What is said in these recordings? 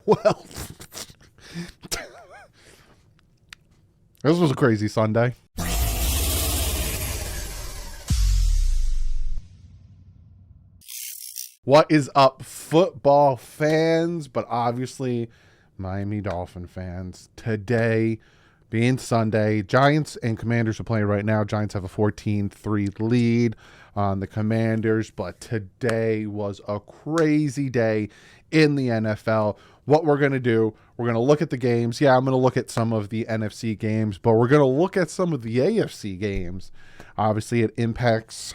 Well, this was a crazy Sunday. What is up, football fans, but obviously Miami Dolphin fans? Today, being Sunday, Giants and Commanders are playing right now. Giants have a 14-3 lead on the Commanders, but today was a crazy day in the NFL. What we're going to do, we're going to look at the games. Yeah, I'm going to look at some of the NFC games, but we're going to look at some of the AFC games. Obviously, it impacts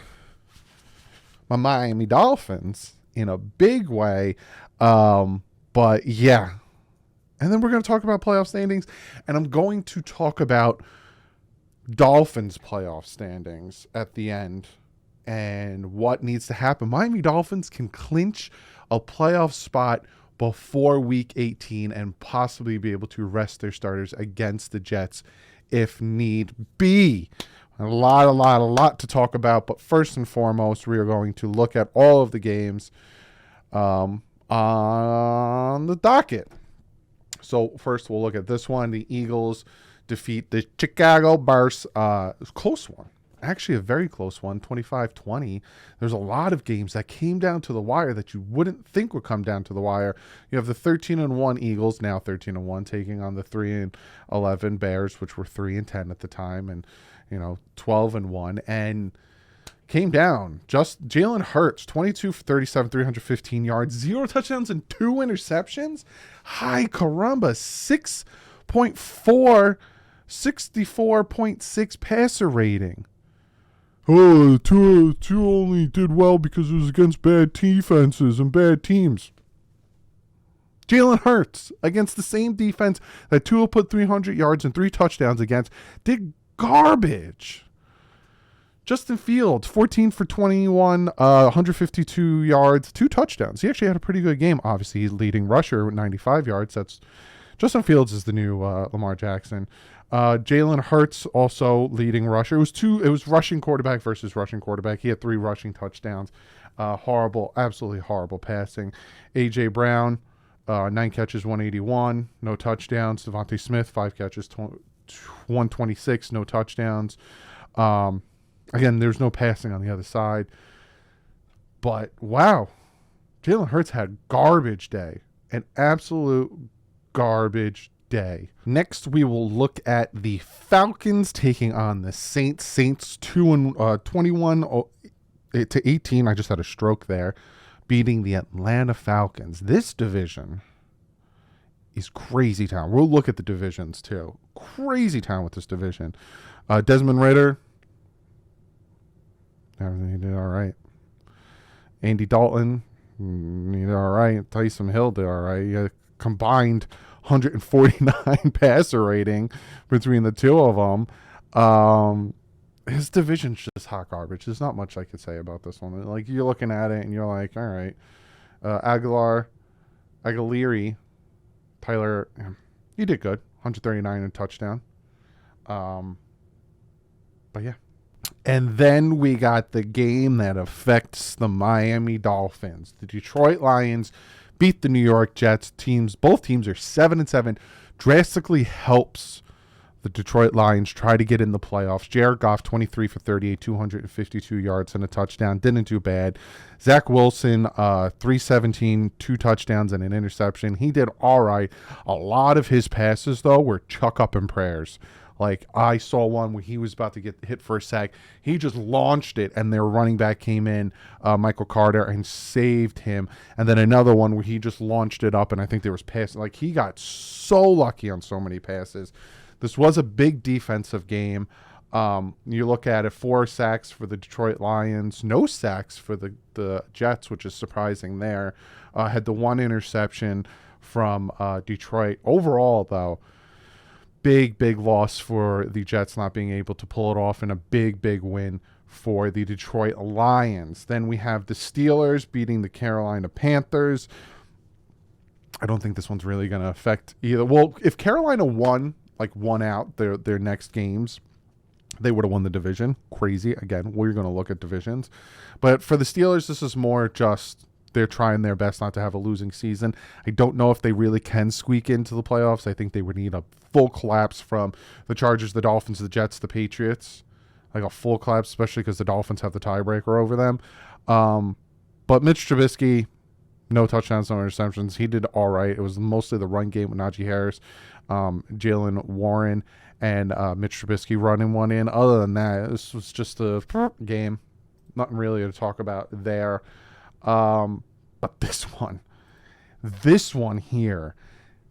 my Miami Dolphins in a big way. But yeah. And then we're going to talk about playoff standings. And I'm going to talk about Dolphins playoff standings at the end and what needs to happen. Miami Dolphins can clinch a playoff spot before week 18 and possibly be able to rest their starters against the Jets if need be. A lot to talk about, but first and foremost, we are going to look at all of the games on the docket. So first, we'll look at this one. The Eagles defeat the Chicago Bears. It was a close one. Actually, a very close one, 25-20. There's a lot of games that came down to the wire that you wouldn't think would come down to the wire. You have the 13-1 Eagles, now 13-1, taking on the 3-11 Bears, which were 3-10 at the time, and 12-1, and came down. Just Jalen Hurts, 22 for 37, 315 yards, 0 touchdowns and 2 interceptions. Hi caramba, 6.4, 64.6 passer rating. Oh, two only did well because it was against bad defenses and bad teams. Jalen Hurts, against the same defense that Tua put 300 yards and 3 touchdowns against, did garbage. Justin Fields, 14 for 21, 152 yards, 2 touchdowns. He actually had a pretty good game. Obviously, he's leading rusher with 95 yards. Justin Fields is the new Lamar Jackson. Jalen Hurts also leading rusher. It was rushing quarterback versus rushing quarterback. He had 3 rushing touchdowns. Absolutely horrible passing. A.J. Brown, 9 catches, 181, no touchdowns. Devontae Smith, 5 catches, 126, no touchdowns. Again, there's no passing on the other side. But, wow, Jalen Hurts had garbage day. An absolute garbage day. Next, we will look at the Falcons taking on the Saints. Saints 21 to 18. I just had a stroke there. Beating the Atlanta Falcons. This division is crazy town. We'll look at the divisions too. Crazy town with this division. Desmond Ridder, everything he did all right. Andy Dalton, he did all right. Taysom Hill did all right. He had a combined 149 passer rating between the two of them. His division's just hot garbage. There's not much I could say about this one. Like, you're looking at it and you're like, all right. Aguilera, Tyler, he did good. 139 and a touchdown. But yeah. And then we got the game that affects the Miami Dolphins. The Detroit Lions beat the New York Jets. Both teams are 7-7. Drastically helps the Detroit Lions try to get in the playoffs. Jared Goff, 23 for 38, 252 yards and a touchdown. Didn't do bad. Zach Wilson, 317, 2 touchdowns and an interception. He did all right. A lot of his passes, though, were chuck up and prayers. Like, I saw one where he was about to get hit for a sack. He just launched it, and their running back came in, Michael Carter, and saved him. And then another one where he just launched it up, and I think there was passing. Like, he got so lucky on so many passes. This was a big defensive game. You look at it, 4 sacks for the Detroit Lions, no sacks for the Jets, which is surprising there. Had the 1 interception from Detroit. Overall, though, big loss for the Jets not being able to pull it off, and a big win for the Detroit Lions. Then we have the Steelers beating the Carolina Panthers. I don't think this one's really going to affect either. Well, if Carolina won out their next games, they would have won the division. Crazy. Again, we're going to look at divisions. But for the Steelers, this is more just they're trying their best not to have a losing season. I don't know if they really can squeak into the playoffs. I think they would need a full collapse from the Chargers, the Dolphins, the Jets, the Patriots. Like a full collapse, especially because the Dolphins have the tiebreaker over them. But Mitch Trubisky, no touchdowns, no interceptions. He did all right. It was mostly the run game with Najee Harris, Jalen Warren, and Mitch Trubisky running one in. Other than that, this was just a game. Nothing really to talk about there. But this one here,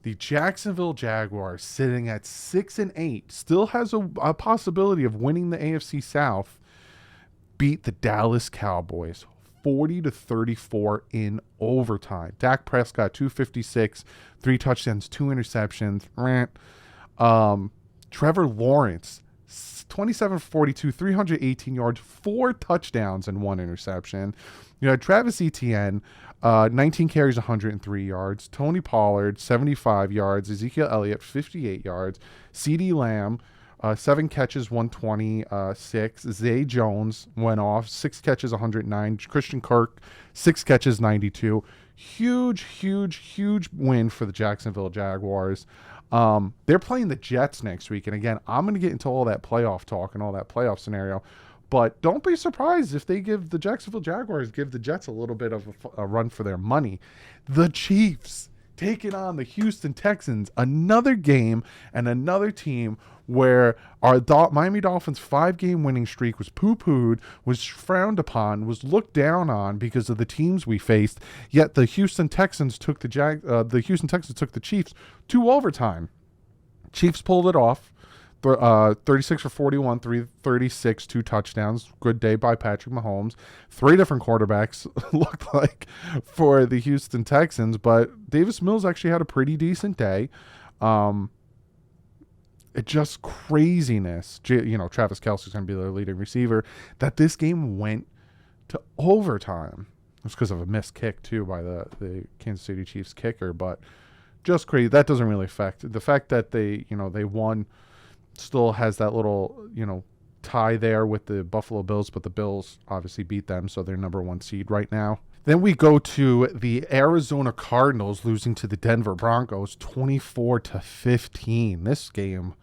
the Jacksonville Jaguars sitting at 6-8, still has a possibility of winning the AFC South, beat the Dallas Cowboys 40-34 in overtime. Dak Prescott 256, 3 touchdowns, 2 interceptions. Trevor Lawrence 27-42, 318 yards, 4 touchdowns, and 1 interception. You had Travis Etienne, 19 carries, 103 yards. Tony Pollard, 75 yards. Ezekiel Elliott, 58 yards. CeeDee Lamb, 7 catches, 126. Zay Jones went off, 6 catches, 109. Christian Kirk, 6 catches, 92. Huge win for the Jacksonville Jaguars. They're playing the Jets next week. And again, I'm going to get into all that playoff talk and all that playoff scenario. But don't be surprised if they give the Jacksonville Jaguars, give the Jets a little bit of a run for their money. The Chiefs taking on the Houston Texans. Another game and another team where our Miami Dolphins 5-game winning streak was poo-pooed, was frowned upon, was looked down on because of the teams we faced. Yet the Houston Texans took the Chiefs to overtime. Chiefs pulled it off. 36 for 41, 336, 2 touchdowns. Good day by Patrick Mahomes. 3 different quarterbacks looked like for the Houston Texans, but Davis Mills actually had a pretty decent day. It just craziness. Travis Kelce's going to be their leading receiver. That this game went to overtime. It was because of a missed kick too by the Kansas City Chiefs kicker, but just crazy. That doesn't really affect the fact that they won. Still has that little, tie there with the Buffalo Bills, but the Bills obviously beat them, so they're number 1 seed right now. Then we go to the Arizona Cardinals losing to the Denver Broncos 24-15. This game,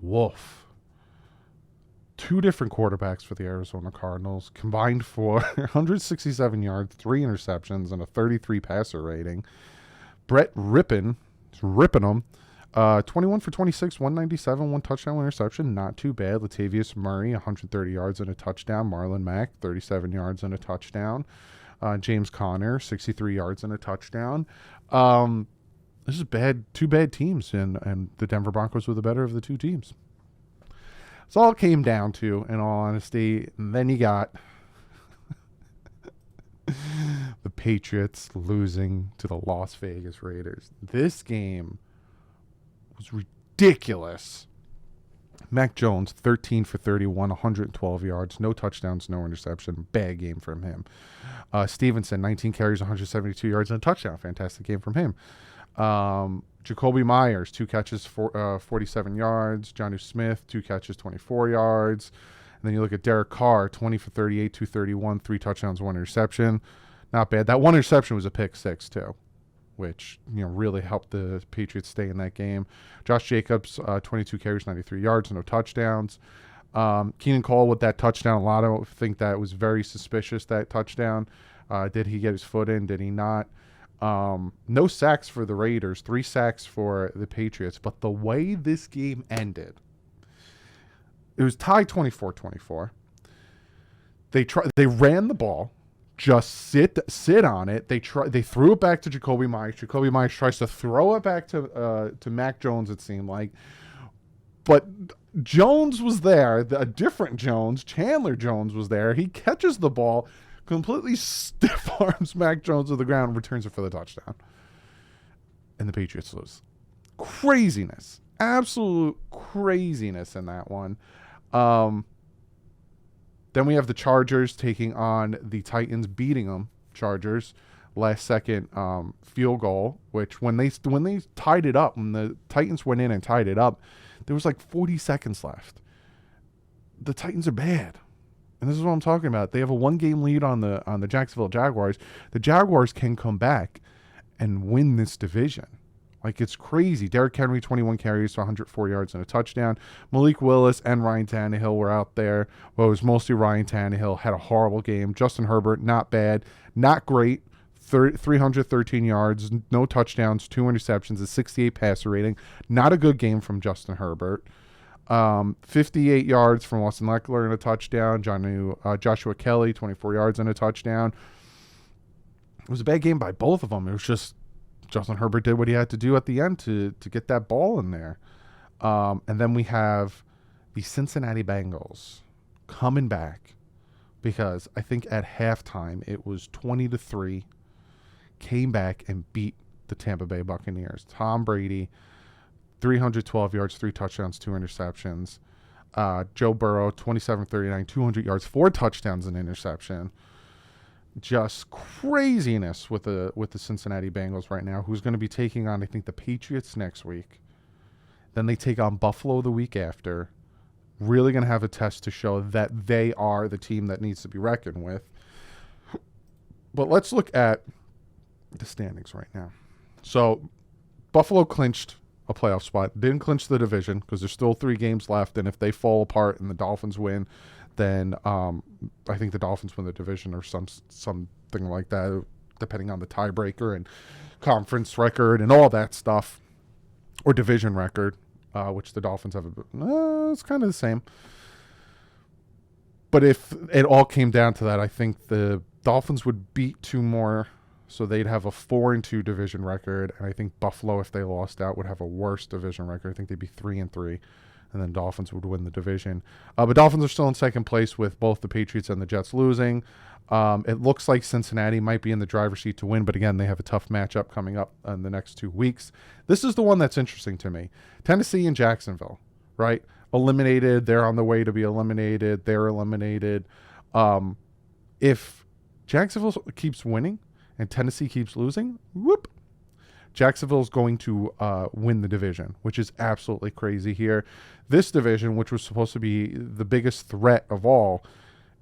woof. 2 different quarterbacks for the Arizona Cardinals, combined for 167 yards, 3 interceptions, and a 33 passer rating. Brett Rippin them. 21 for 26, 197, 1 touchdown, 1 interception. Not too bad. Latavius Murray, 130 yards and a touchdown. Marlon Mack, 37 yards and a touchdown. James Conner, 63 yards and a touchdown. This is bad. 2 bad teams, and the Denver Broncos were the better of the 2 teams. That's all it came down to, in all honesty. And then you got the Patriots losing to the Las Vegas Raiders. This game was ridiculous. Mac Jones, 13 for 31, 112 yards, no touchdowns, no interception. Bad game from him. Stevenson, 19 carries, 172 yards, and a touchdown. Fantastic game from him. Jacoby Myers, 2 catches, 47 yards. Jonnu Smith, 2 catches, 24 yards. And then you look at Derek Carr, 20 for 38, 231, 3 touchdowns, 1 interception. Not bad. That 1 interception was a pick 6 too, which really helped the Patriots stay in that game. Josh Jacobs, 22 carries, 93 yards, no touchdowns. Keenan Cole with that touchdown. A lot of think that was very suspicious, that touchdown. Did he get his foot in? Did he not? No sacks for the Raiders, 3 sacks for the Patriots. But the way this game ended, it was tied 24-24. They ran the ball. Just sit on it. They threw it back to Jacoby Myers. Jacoby Myers tries to throw it back to Mac Jones, it seemed like. But Jones was there, a different Jones. Chandler Jones was there. He catches the ball, completely stiff arms Mac Jones to the ground, and returns it for the touchdown. And the Patriots lose. Craziness. Absolute craziness in that one. Then we have the Chargers taking on the Titans, beating them. Chargers, last second field goal, which when they tied it up, when the Titans went in and tied it up, there was like 40 seconds left. The Titans are bad. And this is what I'm talking about. They have a 1-game lead on the Jacksonville Jaguars. The Jaguars can come back and win this division. Like, it's crazy. Derrick Henry, 21 carries for 104 yards and a touchdown. Malik Willis and Ryan Tannehill were out there. Well, it was mostly Ryan Tannehill. Had a horrible game. Justin Herbert, not bad. Not great. 313 yards, no touchdowns, 2 interceptions, a 68 passer rating. Not a good game from Justin Herbert. 58 yards from Austin Eckler and a touchdown. Joshua Kelly, 24 yards and a touchdown. It was a bad game by both of them. It was just Justin Herbert did what he had to do at the end to get that ball in there. And then we have the Cincinnati Bengals coming back because I think at halftime it was 20-3. Came back and beat the Tampa Bay Buccaneers. Tom Brady, 312 yards, 3 touchdowns, 2 interceptions. Joe Burrow, 27-39, 200 yards, 4 touchdowns, and interception. Just craziness with the Cincinnati Bengals right now, who's going to be taking on, I think, the Patriots next week. Then they take on Buffalo the week after. Really going to have a test to show that they are the team that needs to be reckoned with. But let's look at the standings right now. So Buffalo clinched a playoff spot. Didn't clinch the division because there's still 3 games left, and if they fall apart and the Dolphins win, then I think the Dolphins win the division or something like that, depending on the tiebreaker and conference record and all that stuff, or division record, which the Dolphins have. It's kind of the same. But if it all came down to that, I think the Dolphins would beat 2 more. So they'd have a 4-2 division record, and I think Buffalo, if they lost out, would have a worse division record. I think they'd be 3-3, and then Dolphins would win the division. But Dolphins are still in second place with both the Patriots and the Jets losing. It looks like Cincinnati might be in the driver's seat to win, but again, they have a tough matchup coming up in the next 2 weeks. This is the one that's interesting to me. Tennessee and Jacksonville, right? Eliminated. They're on the way to be eliminated. They're eliminated. If Jacksonville keeps winning and Tennessee keeps losing, whoop, Jacksonville's going to win the division, which is absolutely crazy here. This division, which was supposed to be the biggest threat of all,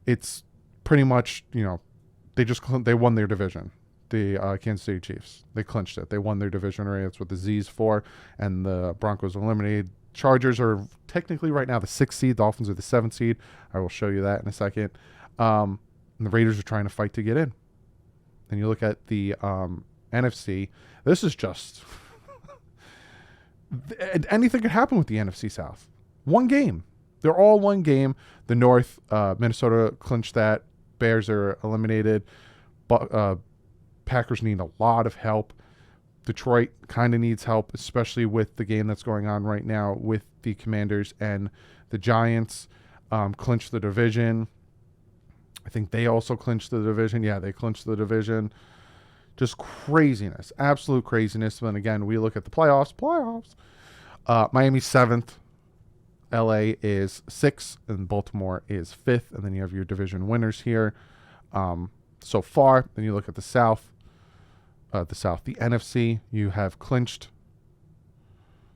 it's pretty much, they won their division. The Kansas City Chiefs, they clinched it. They won their division, right? That's what the Z's for. And the Broncos eliminated. Chargers are technically right now the 6th seed. Dolphins are the 7th seed. I will show you that in a second. And the Raiders are trying to fight to get in. And you look at the NFC. This is just anything could happen with the NFC South. 1 game. They're all 1 game. The North, Minnesota clinched that. Bears are eliminated. But Packers need a lot of help. Detroit kind of needs help, especially with the game that's going on right now with the Commanders and the Giants. Clinched the division. I think they also clinched the division. Yeah, they clinched the division. Just craziness. Absolute craziness. Then again, we look at the playoffs. Miami's 7th. LA is 6th. And Baltimore is 5th. And then you have your division winners here so far. Then you look at the South. The NFC, you have clinched.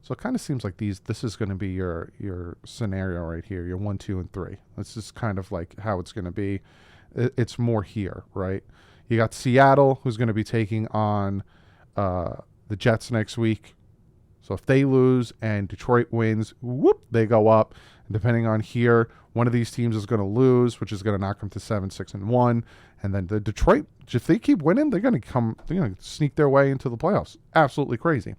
So it kind of seems like this is going to be your scenario right here, your 1, 2, and 3. This is kind of like how it's going to be. It's more here, right? You got Seattle, who's going to be taking on the Jets next week. So if they lose and Detroit wins, whoop, they go up. And depending on here, one of these teams is going to lose, which is going to knock them to 7, 6, and 1. And then the Detroit, if they keep winning, they're going to sneak their way into the playoffs. Absolutely crazy.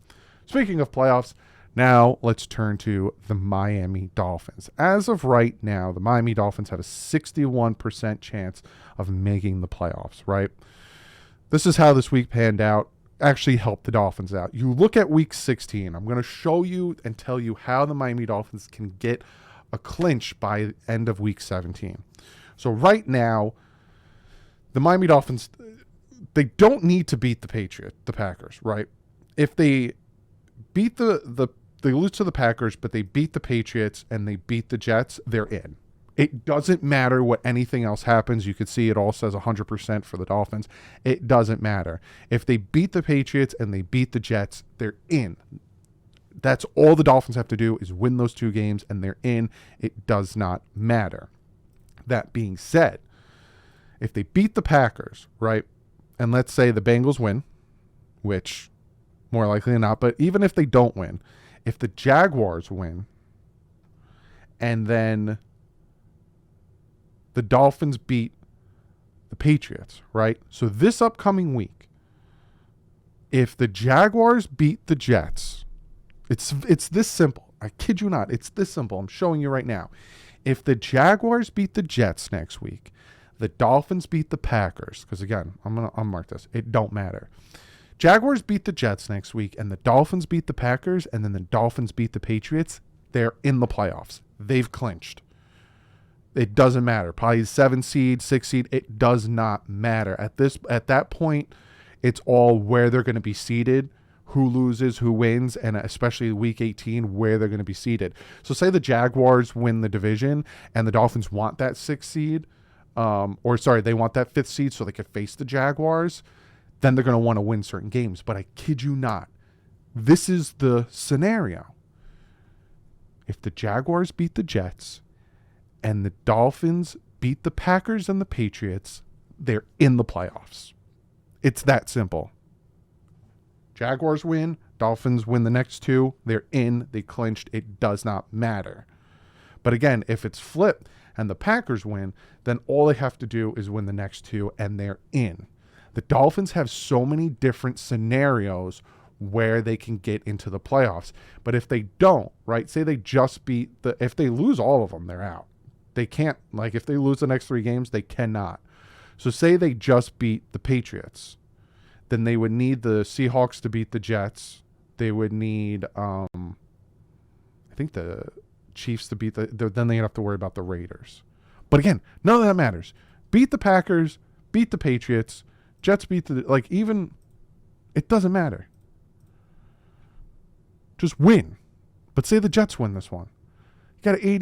Speaking of playoffs, now let's turn to the Miami Dolphins. As of right now, the Miami Dolphins have a 61% chance of making the playoffs, right? This is how this week panned out. Actually helped the Dolphins out. You look at week 16. I'm going to show you and tell you how the Miami Dolphins can get a clinch by end of week 17. So right now, the Miami Dolphins, they don't need to beat the Packers, right? If they beat they lose to the Packers, but they beat the Patriots and they beat the Jets, they're in. It doesn't matter what anything else happens. You could see it all says 100% for the Dolphins. It doesn't matter. If they beat the Patriots and they beat the Jets, they're in. That's all the Dolphins have to do is win those 2 games and they're in. It does not matter. that being said, if they beat the Packers, right, and let's say the Bengals win, which more likely than not, but even if they don't win, if the Jaguars win, and then the Dolphins beat the Patriots, right? So this upcoming week, if the Jaguars beat the Jets, it's this simple. I kid you not. It's this simple. I'm showing you right now. If the Jaguars beat the Jets next week, the Dolphins beat the Packers, because again, I'm going to unmark this. It don't matter. Jaguars beat the Jets next week, and the Dolphins beat the Packers, and then the Dolphins beat the Patriots. They're in the playoffs. They've clinched. It doesn't matter. Probably 7 seed, 6 seed. It does not matter. At that point, it's all where they're going to be seated, who loses, who wins, and especially week 18, where they're going to be seated. So say the Jaguars win the division and the Dolphins want that 6th seed, they want that 5th seed so they could face the Jaguars, then they're going to want to win certain games. But I kid you not, this is the scenario. If the Jaguars beat the Jets and the Dolphins beat the Packers and the Patriots, they're in the playoffs. It's that simple. Jaguars win, Dolphins win the next 2, they're in, they clinched. It does not matter. But again, if it's flipped and the Packers win, then all they have to do is win the next 2 and they're in. The Dolphins have so many different scenarios where they can get into the playoffs. But if they don't, right, say they just beat if they lose all of them, they're out. They can't, if they lose the next 3 games, they cannot. So say they just beat the Patriots, then they would need the Seahawks to beat the Jets. They would need, I think the Chiefs to beat then they have to worry about the Raiders. But again, none of that matters. Beat the Packers, beat the Patriots, Jets beat it doesn't matter. Just win. But say the Jets win this one. You got an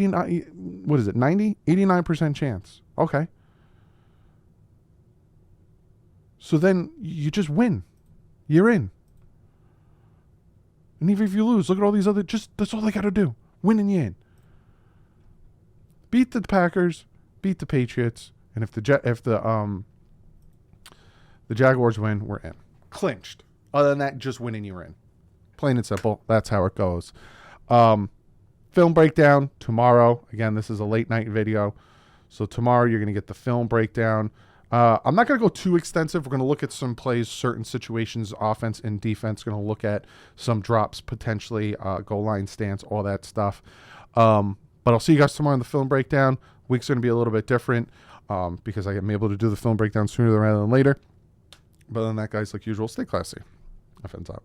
89% chance. Okay. So then you just win. You're in. And even if you lose, look at all these other, that's all they got to do. Win and you're in. Beat the Packers, beat the Patriots, and if the Jaguars win, we're in. Clinched. Other than that, just win and you're in. Plain and simple. That's how it goes. Film breakdown tomorrow. Again, this is a late night video. So tomorrow you're going to get the film breakdown. I'm not going to go too extensive. We're going to look at some plays, certain situations, offense and defense. Going to look at some drops, potentially, goal line stance, all that stuff. But I'll see you guys tomorrow in the film breakdown. Week's going to be a little bit different because I am able to do the film breakdown sooner rather than later. But other than that, guys, like usual, stay classy. Offense out.